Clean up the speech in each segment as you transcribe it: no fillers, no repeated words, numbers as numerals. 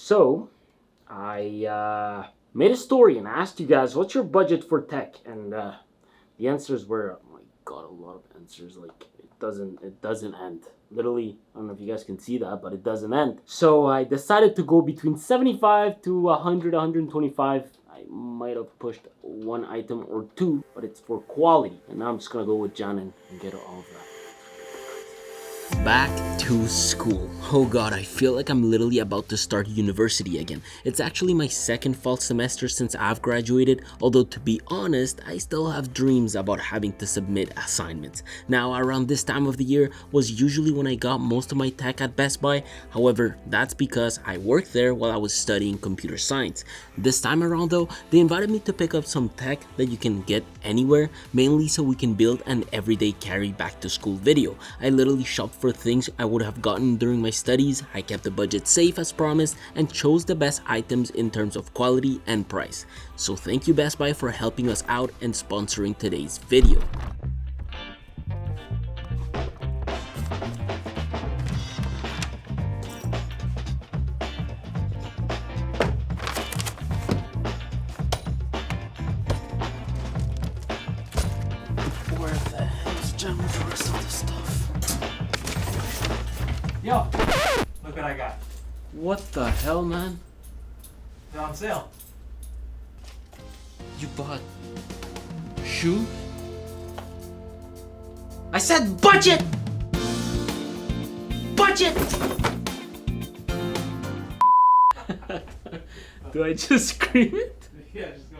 So I made a story and asked you guys, what's your budget for tech? And the answers were, oh my god, a lot of answers. Like it doesn't end. Literally, I don't know if you guys can see that, but it doesn't end. So I decided to go between 75 to 100, 125. I might have pushed one item or two, but it's for quality. And now I'm just gonna go with John and get all of that. Back to school. Oh god, I feel like I'm literally about to start university again. It's actually my second fall semester since I've graduated, although to be honest, I still have dreams about having to submit assignments. Now, around this time of the year was usually when I got most of my tech at Best Buy. However, that's because I worked there while I was studying computer science. This time around though, they invited me to pick up some tech that you can get anywhere, mainly so we can build an everyday carry back to school video. I literally shopped for things I would have gotten during my studies. I kept the budget safe as promised and chose the best items in terms of quality and price. So thank you Best Buy for helping us out and sponsoring today's video. Where the hell's John with the rest of the stuff? Yo, look what I got. What the hell, man? They're on sale. You bought shoes? I said budget! Budget! Do I just scream it? Yeah, just go.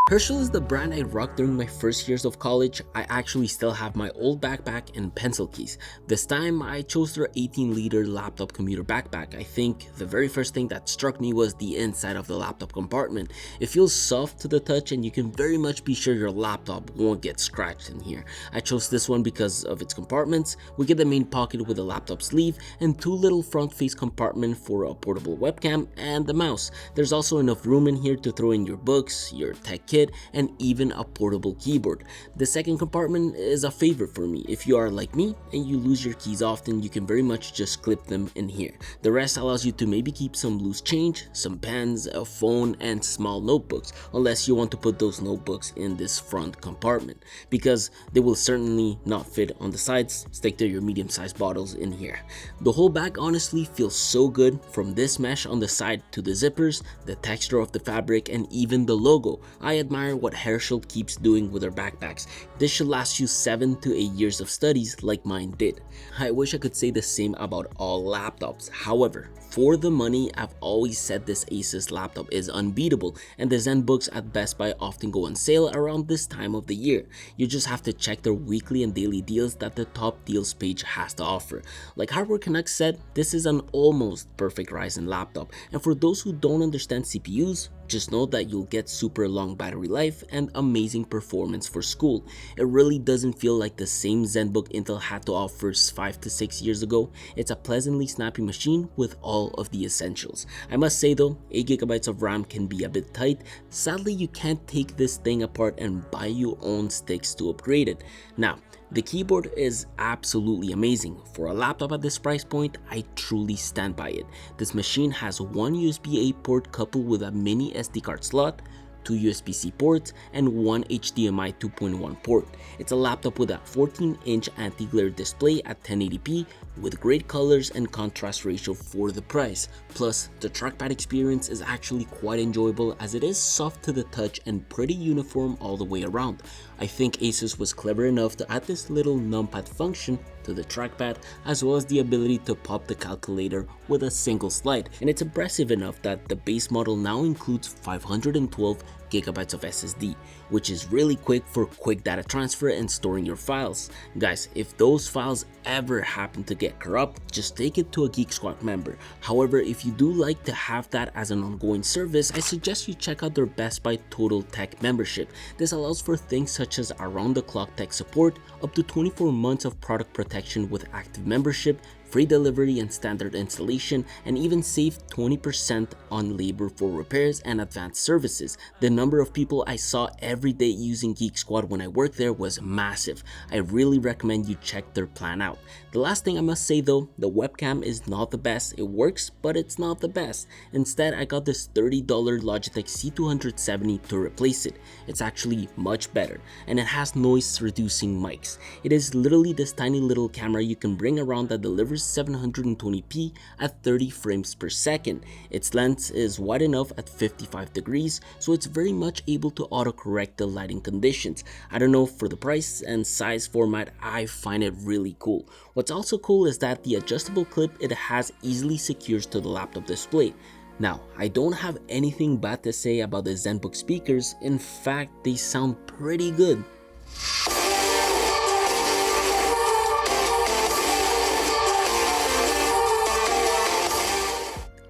Herschel is the brand I rocked during my first years of college. I actually still have my old backpack and pencil case. This time I chose their 18-liter laptop commuter backpack. I think the very first thing that struck me was the inside of the laptop compartment. It feels soft to the touch and you can very much be sure your laptop won't get scratched in here. I chose this one because of its compartments. We get the main pocket with a laptop sleeve and two little front face compartment for a portable webcam and the mouse. There's also enough room in here to throw in your books, your tech kit, and even a portable keyboard. The second compartment is a favorite for me. If you are like me and you lose your keys often, you can very much just clip them in here. The rest allows you to maybe keep some loose change, some pens, a phone, and small notebooks, unless you want to put those notebooks in this front compartment, because they will certainly not fit on the sides. Stick to your medium-sized bottles in here. The whole bag honestly feels so good, from this mesh on the side to the zippers, the texture of the fabric, and even the logo. I admire what Herschel keeps doing with their backpacks. This should last you 7 to 8 years of studies like mine did. I wish I could say the same about all laptops. However, for the money, I've always said this Asus laptop is unbeatable, and the ZenBooks at Best Buy often go on sale around this time of the year. You just have to check their weekly and daily deals that the top deals page has to offer. Like Hardware Connect said, this is an almost perfect Ryzen laptop, and for those who don't understand CPUs, just know that you'll get super long battery life and amazing performance for school. It really doesn't feel like the same ZenBook Intel had to offer 5 to 6 years ago. It's a pleasantly snappy machine with all of the essentials. I must say though, 8GB of RAM can be a bit tight. Sadly, you can't take this thing apart and buy your own sticks to upgrade it. Now, the keyboard is absolutely amazing. For a laptop at this price point, I truly stand by it. This machine has one USB-A port coupled with a mini SD card slot, 2 USB-C ports, and one HDMI 2.1 port. It's a laptop with a 14-inch anti-glare display at 1080p with great colors and contrast ratio for the price. Plus, the trackpad experience is actually quite enjoyable as it is soft to the touch and pretty uniform all the way around. I think Asus was clever enough to add this little numpad function to the trackpad, as well as the ability to pop the calculator with a single slide. And it's impressive enough that the base model now includes 512 GB of SSD, which is really quick for quick data transfer and storing your files. Guys, if those files ever happen to get corrupt, just take it to a Geek Squad member. However, if you do like to have that as an ongoing service, I suggest you check out their Best Buy Total Tech membership. This allows for things such as around-the-clock tech support, up to 24 months of product protection with active membership, free delivery and standard installation, and even save 20% on labor for repairs and advanced services. The number of people I saw every day using Geek Squad when I worked there was massive. I really recommend you check their plan out. The last thing I must say though, the webcam is not the best. It works, but it's not the best. Instead, I got this $30 Logitech C270 to replace it. It's actually much better, and it has noise reducing mics. It is literally this tiny little camera you can bring around that delivers 720p at 30 frames per second. Its lens is wide enough at 55 degrees, so it's very much able to autocorrect the lighting conditions. I don't know, for the price and size format, I find it really cool. What's also cool is that the adjustable clip it has easily secures to the laptop display. Now, I don't have anything bad to say about the ZenBook speakers. In fact, they sound pretty good.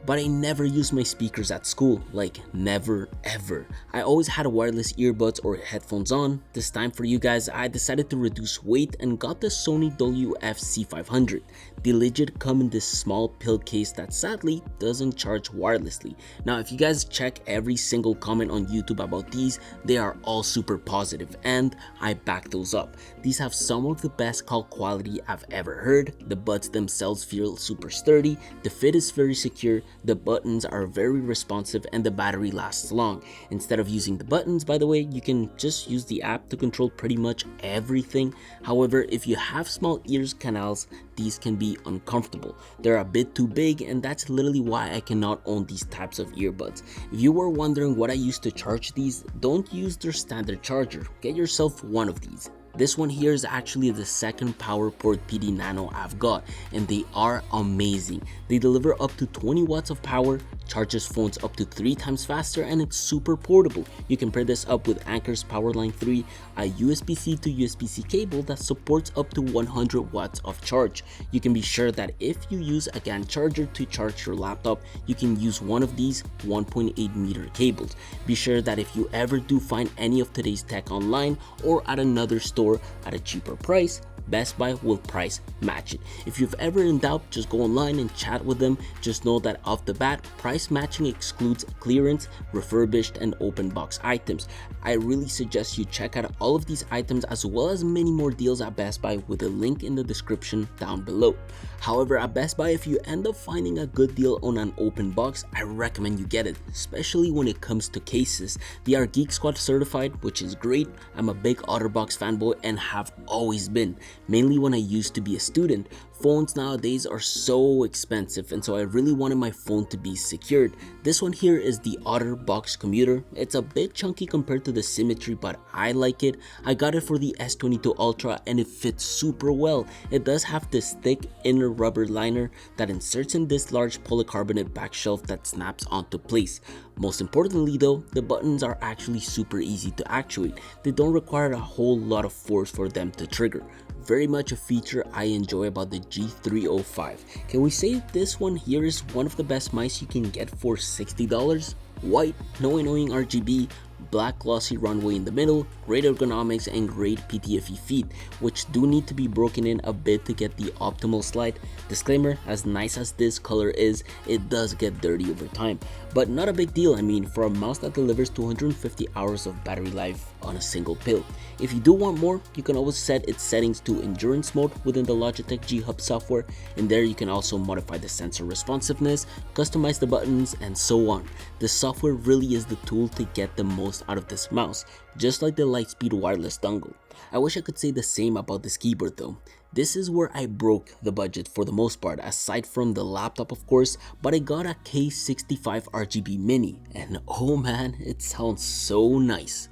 But I never used my speakers at school, like never ever. I always had wireless earbuds or headphones on. This time for you guys, I decided to reduce weight and got the Sony WF-C500. They legit come in this small pill case that sadly doesn't charge wirelessly. Now if you guys check every single comment on YouTube about these, they are all super positive and I back those up. These have some of the best call quality I've ever heard. The buds themselves feel super sturdy, the fit is very secure, the buttons are very responsive, and the battery lasts long. Instead of using the buttons, by the way, you can just use the app to control pretty much everything. However, if you have small ears canals, these can be uncomfortable. They're a bit too big, and that's literally why I cannot own these types of earbuds. If you were wondering what I use to charge these, don't use their standard charger. Get yourself one of these. This one here is actually the second PowerPort PD Nano I've got, and they are amazing. They deliver up to 20 watts of power, charges phones up to 3 times faster, and it's super portable. You can pair this up with Anker's Powerline 3, a USB-C to USB-C cable that supports up to 100 watts of charge. You can be sure that if you use a GAN charger to charge your laptop, you can use one of these 1.8 meter cables. Be sure that if you ever do find any of today's tech online or at another store at a cheaper price, Best Buy will price match it. If you've ever in doubt, just go online and chat with them. Just know that off the bat, price matching excludes clearance, refurbished, and open box items. I really suggest you check out all of these items as well as many more deals at Best Buy with a link in the description down below. However, at Best Buy, if you end up finding a good deal on an open box, I recommend you get it, especially when it comes to cases. They are Geek Squad certified, which is great. I'm a big Otterbox fanboy and have always been. Mainly when I used to be a student. Phones nowadays are so expensive, and so I really wanted my phone to be secured. This one here is the Otterbox Commuter. It's a bit chunky compared to the Symmetry, but I like it. I got it for the S22 Ultra and it fits super well. It does have this thick inner rubber liner that inserts in this large polycarbonate back shelf that snaps onto place. Most importantly though, the buttons are actually super easy to actuate. They don't require a whole lot of force for them to trigger. Very much a feature I enjoy about the G305. Can we say this one here is one of the best mice you can get for $60? White, no annoying RGB, black glossy runway in the middle, great ergonomics, and great PTFE feet, which do need to be broken in a bit to get the optimal slide. Disclaimer, as nice as this color is, it does get dirty over time, but not a big deal. I mean, for a mouse that delivers 250 hours of battery life on a single pill. If you do want more, you can always set its settings to endurance mode within the Logitech G Hub software, and there you can also modify the sensor responsiveness, customize the buttons, and so on. The software really is the tool to get the most out of this mouse, just like the Lightspeed wireless dongle. I wish I could say the same about this keyboard though. This is where I broke the budget for the most part, aside from the laptop of course, but I got a K65 RGB Mini, and oh man, it sounds so nice.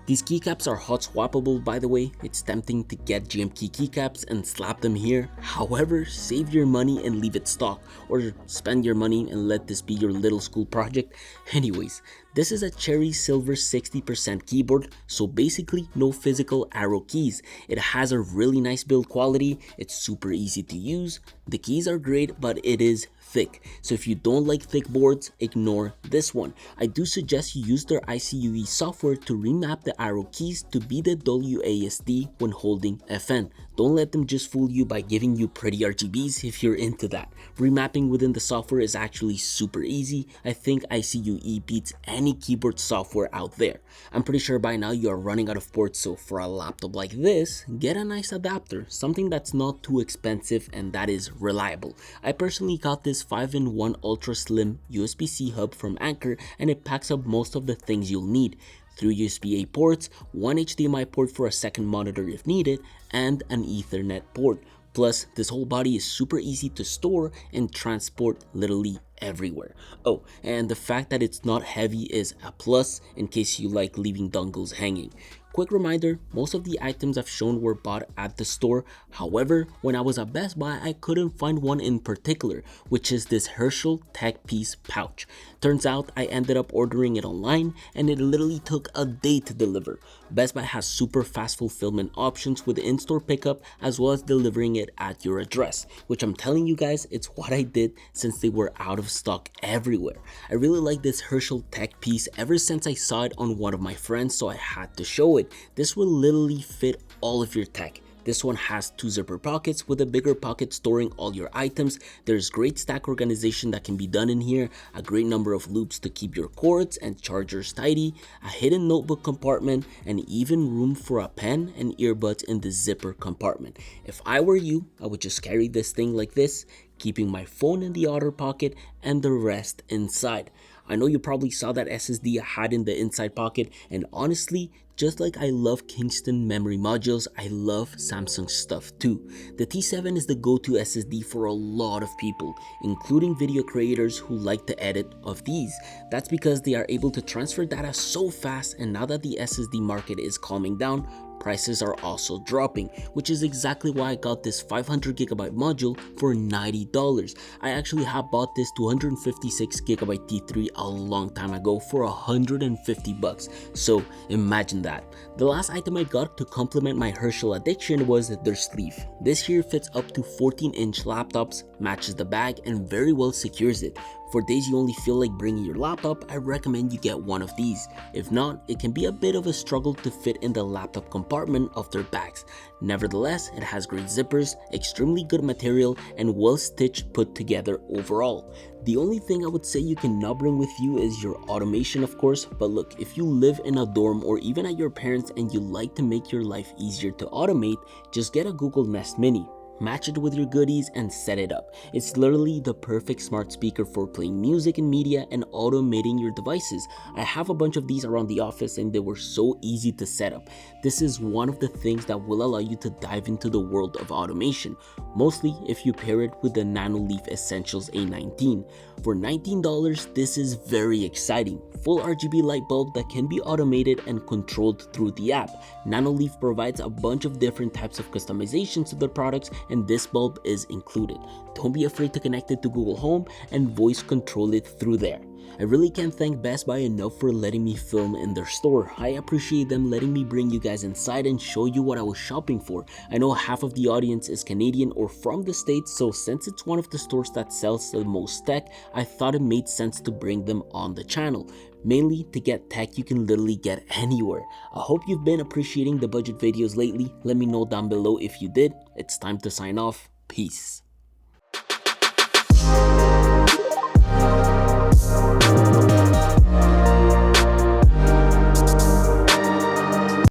These keycaps are hot swappable, by the way. It's tempting to get GMK keycaps and slap them here. However, save your money and leave it stock, or spend your money and let this be your little school project. Anyways, this is a cherry silver 60% keyboard, so basically no physical arrow keys. It has a really nice build quality, it's super easy to use, the keys are great, but it is thick. So if you don't like thick boards, ignore this one. I do suggest you use their ICUE software to remap the arrow keys to be the WASD when holding FN. Don't let them just fool you by giving you pretty RGBs if you're into that. Remapping within the software is actually super easy. I think ICUE beats any keyboard software out there. I'm pretty sure by now you are running out of ports, so for a laptop like this, get a nice adapter, something that's not too expensive and that is reliable. I personally got this 5-in-1 ultra slim USB-C hub from Anker, and it packs up most of the things you'll need. 3 USB-A ports, 1 HDMI port for a second monitor if needed, and an Ethernet port. Plus, this whole body is super easy to store and transport literally everywhere. Oh, and the fact that it's not heavy is a plus in case you like leaving dongles hanging. Quick reminder, most of the items I've shown were bought at the store. However, when I was at Best Buy, I couldn't find one in particular, which is this Herschel Tech Piece pouch. Turns out I ended up ordering it online and it literally took a day to deliver. Best Buy has super fast fulfillment options with in-store pickup as well as delivering it at your address, which I'm telling you guys, it's what I did since they were out of stock everywhere. I really like this Herschel Tech Piece ever since I saw it on one of my friends, so I had to show it. This will literally fit all of your tech. This one has 2 zipper pockets with a bigger pocket storing all your items. There's great stack organization that can be done in here, a great number of loops to keep your cords and chargers tidy, a hidden notebook compartment, and even room for a pen and earbuds in the zipper compartment. If I were you, I would just carry this thing like this, keeping my phone in the outer pocket and the rest inside. I know you probably saw that SSD I had in the inside pocket, and honestly, just like I love Kingston memory modules, I love Samsung stuff too. The T7 is the go-to SSD for a lot of people, including video creators who like the edit of these. That's because they are able to transfer data so fast, and now that the SSD market is calming down, prices are also dropping, which is exactly why I got this 500GB module for $90. I actually have bought this 256GB T3 a long time ago for $150, so imagine that. The last item I got to complement my Herschel addiction was their sleeve. This here fits up to 14-inch laptops, matches the bag, and very well secures it. For days you only feel like bringing your laptop, I recommend you get one of these. If not, it can be a bit of a struggle to fit in the laptop compartment of their bags. Nevertheless, it has great zippers, extremely good material, and well stitched put together overall. The only thing I would say you cannot bring with you is your automation, of course, but look, if you live in a dorm or even at your parents' and you like to make your life easier to automate, just get a Google Nest Mini. Match it with your goodies and set it up. It's literally the perfect smart speaker for playing music and media and automating your devices. I have a bunch of these around the office and they were so easy to set up. This is one of the things that will allow you to dive into the world of automation, mostly if you pair it with the Nanoleaf Essentials A19. For $19, this is very exciting. Full RGB light bulb that can be automated and controlled through the app. Nanoleaf provides a bunch of different types of customizations to their products, and this bulb is included. Don't be afraid to connect it to Google Home and voice control it through there. I really can't thank Best Buy enough for letting me film in their store. I appreciate them letting me bring you guys inside and show you what I was shopping for. I know half of the audience is Canadian or from the States, so since it's one of the stores that sells the most tech, I thought it made sense to bring them on the channel. Mainly to get tech you can literally get anywhere. I hope you've been appreciating the budget videos lately. Let me know down below if you did. It's time to sign off. Peace.